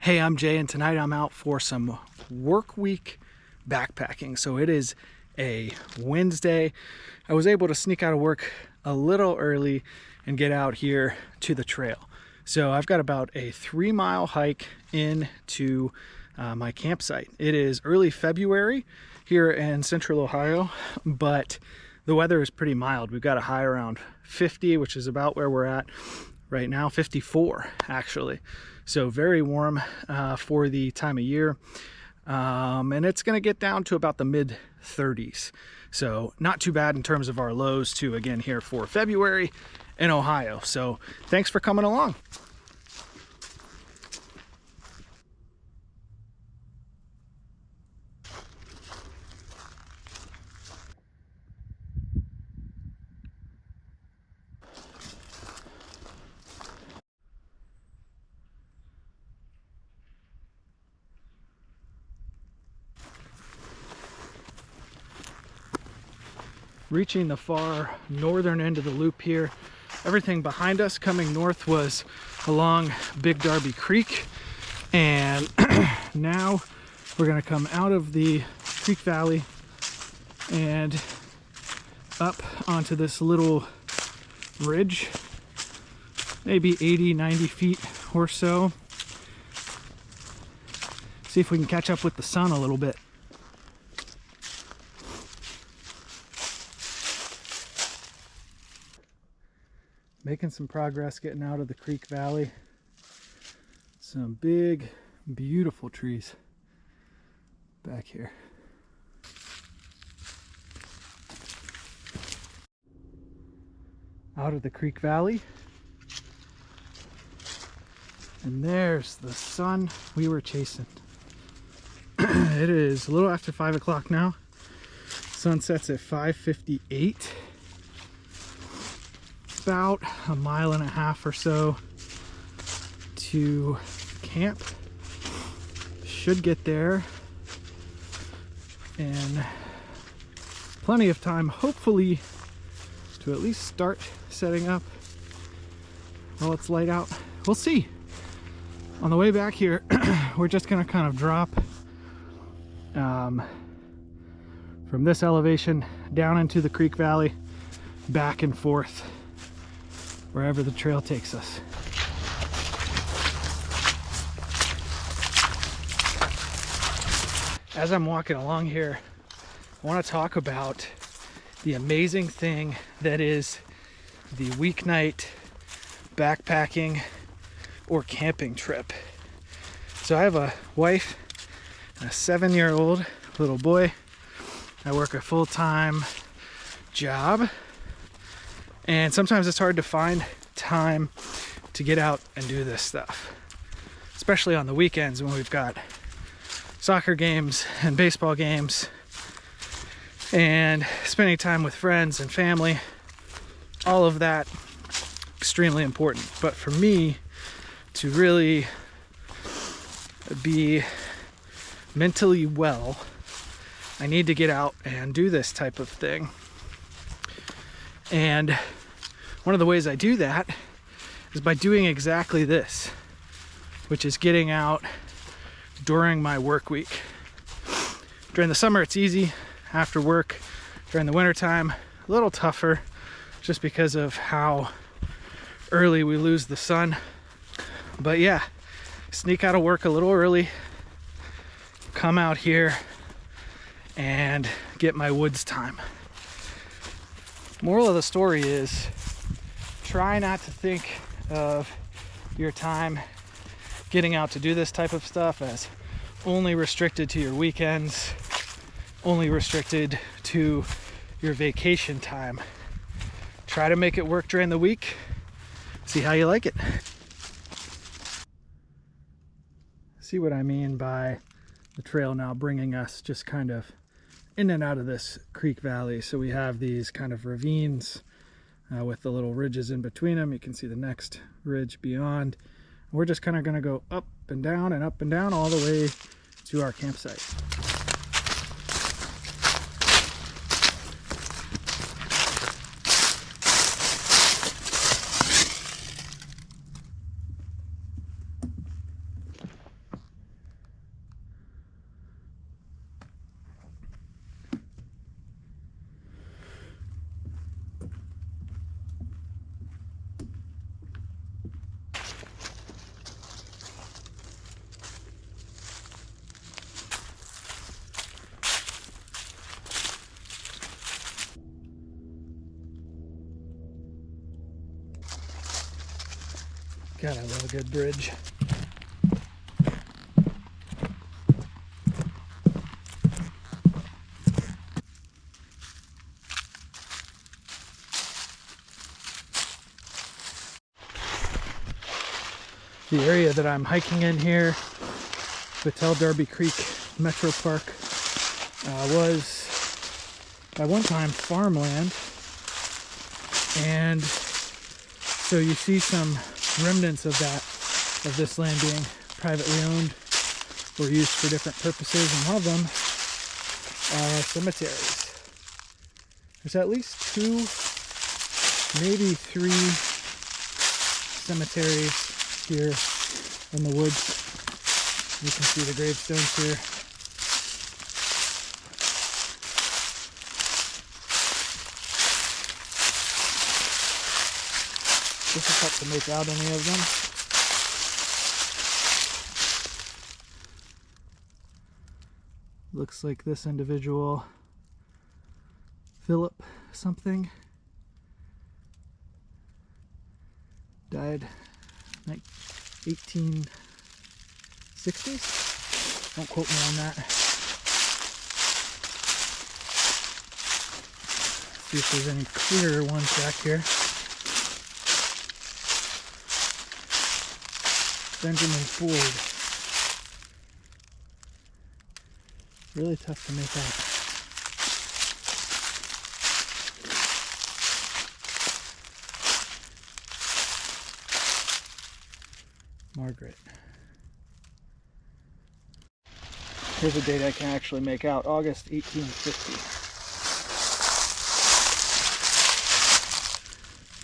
Hey, I'm Jay, and tonight I'm out for some work week backpacking. So it is a Wednesday. I was able to sneak out of work a little early and get out here to the trail. So I've got about a 3-mile hike into my campsite. It is early February here in Central Ohio, but the weather is pretty mild. We've got a high around 50, which is about where we're at right now, 54 actually. So very warm for the time of year. And it's going to get down to about the mid 30s. So not too bad in terms of our lows too, again, here for February in Ohio. So thanks for coming along. Reaching the far northern end of the loop here. Everything behind us coming north was along Big Darby Creek, and now we're going to come out of the creek valley and up onto this little ridge, maybe 80-90 feet or so. See if we can catch up with the sun a little bit. Making some progress getting out of the creek valley. Some big, beautiful trees back here. Out of the creek valley. And there's the sun we were chasing. It is a little after 5 o'clock now. Sun sets at 5:58. About a mile and a half or so to camp. Should get there in plenty of time, hopefully, to at least start setting up while it's light out. We'll see. On the way back here, we're just gonna kind of drop from this elevation down into the creek valley, back and forth wherever the trail takes us. As I'm walking along here, I want to talk about the amazing thing that is the weeknight backpacking or camping trip. So I have a wife and a 7-year-old little boy. I work a full-time job, and sometimes it's hard to find time to get out and do this stuff, especially on the weekends when we've got soccer games and baseball games and spending time with friends and family. All of that extremely important. But for me to really be mentally well, I need to get out and do this type of thing. And one of the ways I do that is by doing exactly this, which is getting out during my work week. During the summer, it's easy after work. During the wintertime, a little tougher just because of how early we lose the sun. But yeah, sneak out of work a little early, come out here and get my woods time. Moral of the story is, try not to think of your time getting out to do this type of stuff as only restricted to your weekends, only restricted to your vacation time. Try to make it work during the week. See how you like it. See what I mean by the trail now bringing us just kind of in and out of this creek valley. So we have these kind of ravines with the little ridges in between them. You can see the next ridge beyond. We're just kind of going to go up and down all the way to our campsite. God, I love a good bridge. The area that I'm hiking in here, Battelle Darby Creek Metro Park, was at one time farmland, and so you see some remnants of this land being privately owned or used for different purposes, and one of them are cemeteries. There's at least 2, maybe 3 cemeteries here in the woods. You can see the gravestones here. Difficult to make out any of them. Looks like this individual, Philip something, died like 1860s. Don't quote me on that. See if there's any clearer ones back here. Benjamin Ford. Really tough to make out. Margaret. Here's a date I can actually make out. August 1850.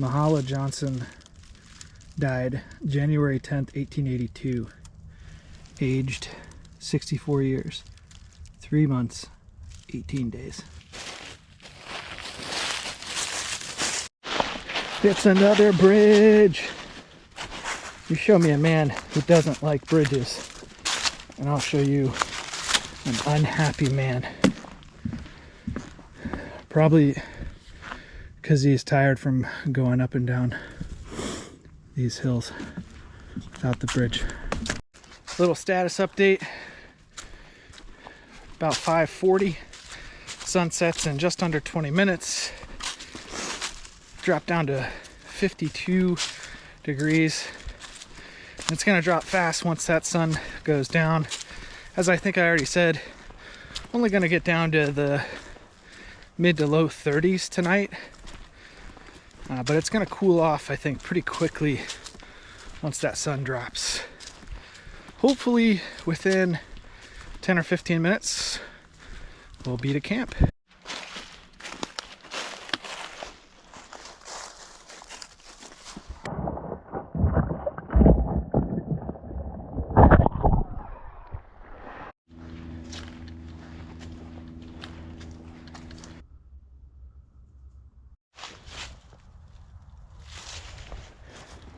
Mahala Johnson died January 10th, 1882. Aged 64 years, 3 months, 18 days. It's another bridge. You show me a man who doesn't like bridges, and I'll show you an unhappy man. Probably because he's tired from going up and down these hills without the bridge. Little status update. About 5:40. Sun sets in just under 20 minutes. Drop down to 52 degrees. And it's gonna drop fast once that sun goes down. As I think I already said, only gonna get down to the mid to low 30s tonight. But it's gonna cool off, I think, pretty quickly once that sun drops. Hopefully within 10 or 15 minutes, we'll be to camp.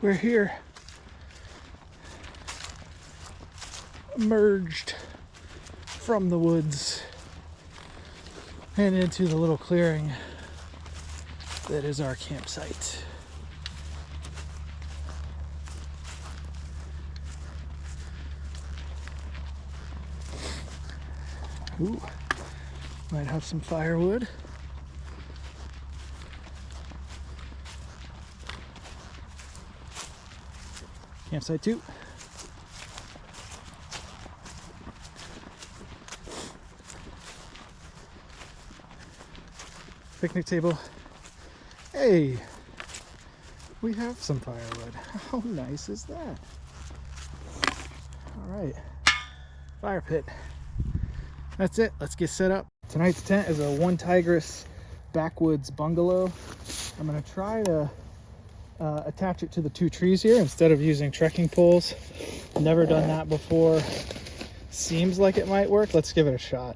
We're here, emerged from the woods and into the little clearing that is our campsite. Ooh, might have some firewood. Campsite 2. Picnic table. Hey, we have some firewood. How nice is that? All right, fire pit. That's it. Let's get set up. Tonight's tent is a OneTigris Backwoods bungalow. I'm gonna try to attach it to the 2 trees here instead of using trekking poles. Never done that before. Seems like it might work. Let's give it a shot.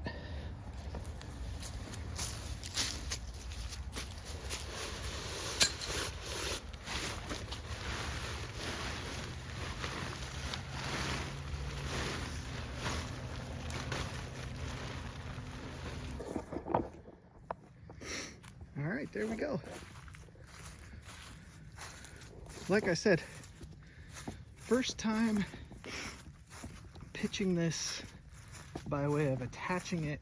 All right, there we go. Like I said, First time pitching this by way of attaching it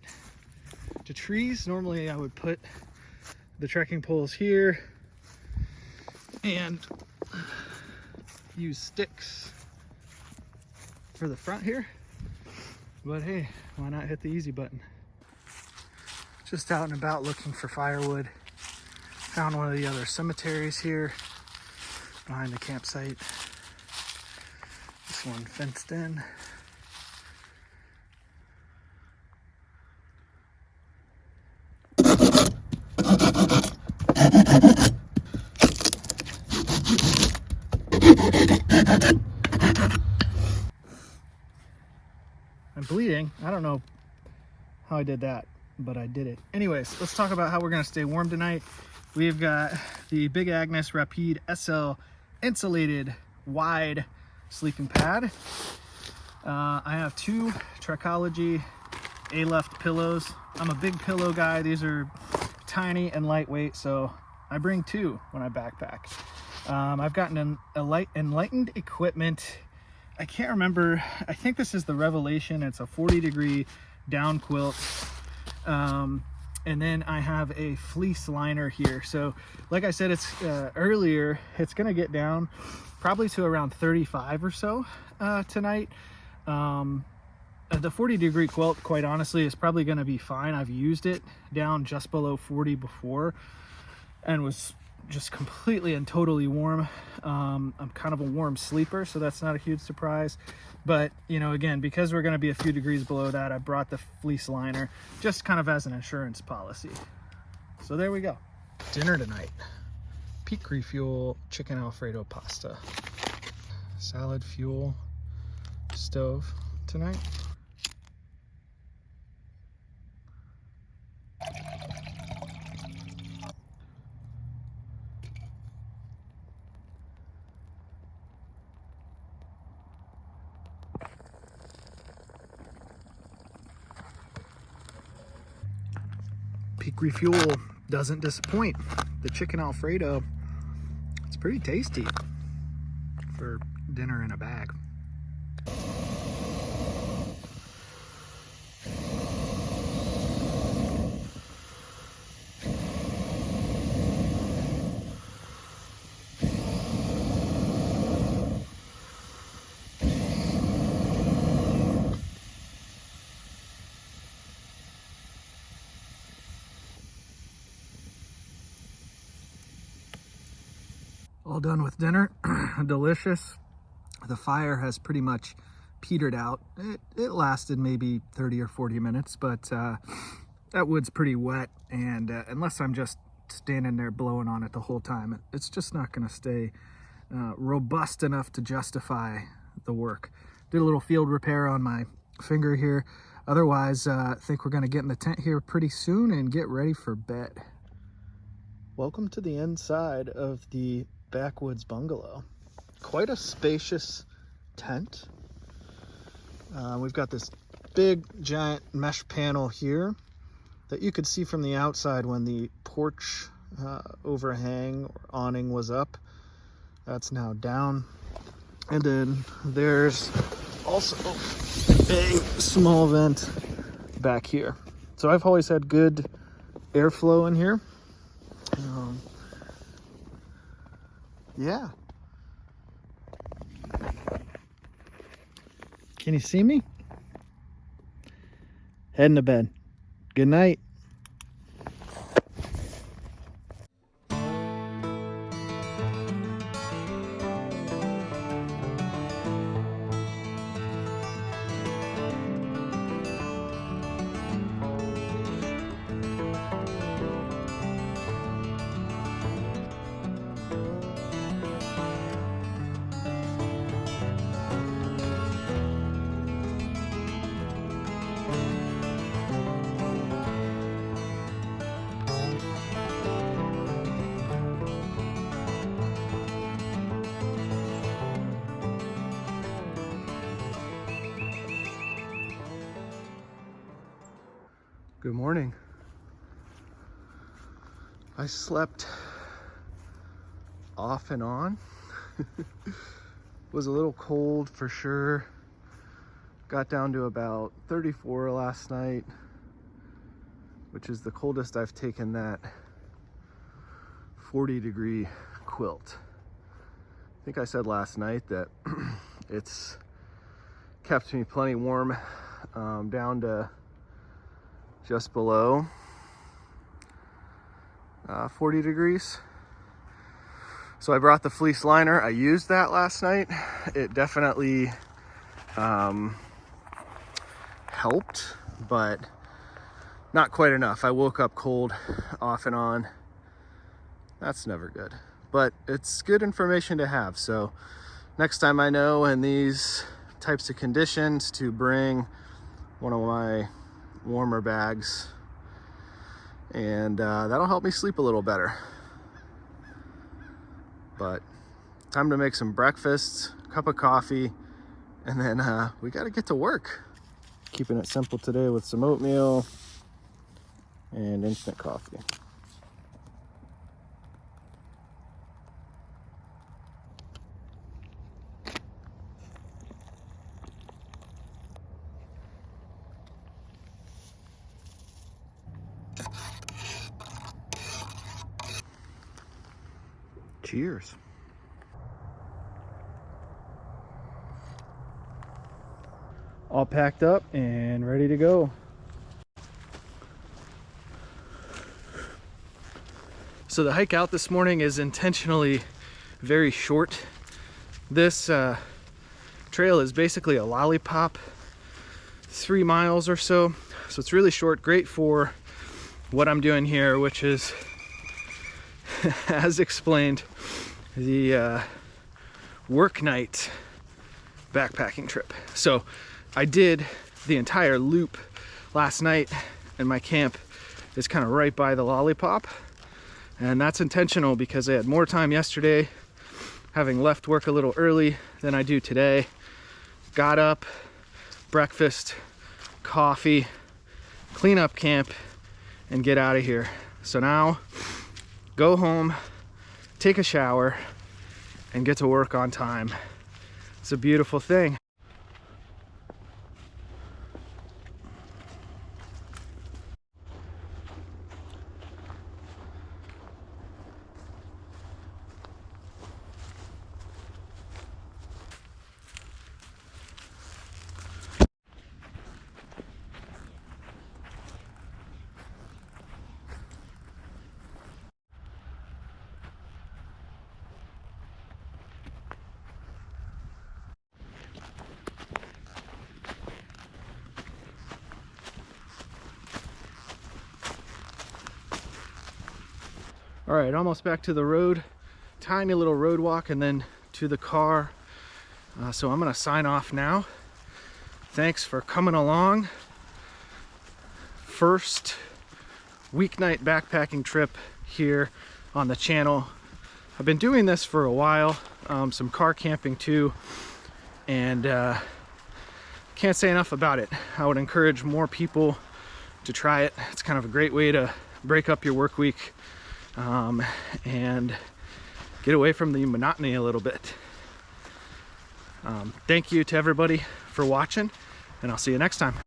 to trees. Normally I would put the trekking poles here and use sticks for the front here, but hey, why not hit the easy button? Just out and about looking for firewood. Found one of the other cemeteries here behind the campsite. This one fenced in. I'm bleeding. I don't know how I did that, but I did it. Anyways, let's talk about how we're gonna stay warm tonight. We've got the Big Agnes Rapide SL Insulated Wide Sleeping Pad. I have two Trekology A-Left pillows. I'm a big pillow guy. These are tiny and lightweight, so I bring two when I backpack. I've gotten Enlightened Equipment. I can't remember. I think this is the Revelation. It's a 40-degree down quilt. And then I have a fleece liner here. So like I said, it's earlier, it's gonna get down probably to around 35 or so tonight. The 40-degree quilt, quite honestly, is probably gonna be fine. I've used it down just below 40 before and was just completely and totally warm. I'm kind of a warm sleeper, so that's not a huge surprise. But, you know, again, because we're going to be a few degrees below that, I brought the fleece liner just kind of as an insurance policy. So there we go. Dinner tonight. Peak Refuel chicken Alfredo pasta. Salad fuel stove tonight. Peak Refuel doesn't disappoint. The chicken Alfredo, it's pretty tasty for dinner in a bag. All done with dinner. Delicious. The fire has pretty much petered out. It lasted maybe 30 or 40 minutes, but that wood's pretty wet, and unless I'm just standing there blowing on it the whole time, it's just not going to stay robust enough to justify the work. Did a little field repair on my finger here. Otherwise, I think we're going to get in the tent here pretty soon and get ready for bed. Welcome to the inside of the Backwoods bungalow. Quite a spacious tent. We've got this big giant mesh panel here that you could see from the outside when the porch overhang or awning was up. That's now down. And then there's also a small vent back here. So I've always had good airflow in here. Yeah. Can you see me? Heading to bed. Good night. Good morning. I slept off and on Was a little cold for sure. Got down to about 34 last night, which is the coldest I've taken that 40-degree quilt. I think I said last night that it's kept me plenty warm, down to just below 40 degrees. So I brought the fleece liner. I used that last night. It definitely helped, but not quite enough. I woke up cold off and on. That's never good, but it's good information to have. So next time I know in these types of conditions to bring one of my warmer bags, and that'll help me sleep a little better. But time to make some breakfast, cup of coffee, and then we got to get to work. Keeping it simple today with some oatmeal and instant coffee. Cheers. All packed up and ready to go. So the hike out this morning is intentionally very short. This trail is basically a lollipop, 3 miles or so. So it's really short, great for what I'm doing here, which is, as explained, the work night backpacking trip. So I did the entire loop last night, and my camp is kind of right by the lollipop, and that's intentional because I had more time yesterday, having left work a little early than I do today. Got up, breakfast, coffee, clean up camp, and get out of here. So now go home, take a shower, and get to work on time. It's a beautiful thing. All right, almost back to the road. Tiny little road walk and then to the car. So I'm gonna sign off now. Thanks for coming along. First weeknight backpacking trip here on the channel. I've been doing this for a while, some car camping too, and can't say enough about it. I would encourage more people to try it. It's kind of a great way to break up your work week and get away from the monotony a little bit. Thank you to everybody for watching, and I'll see you next time.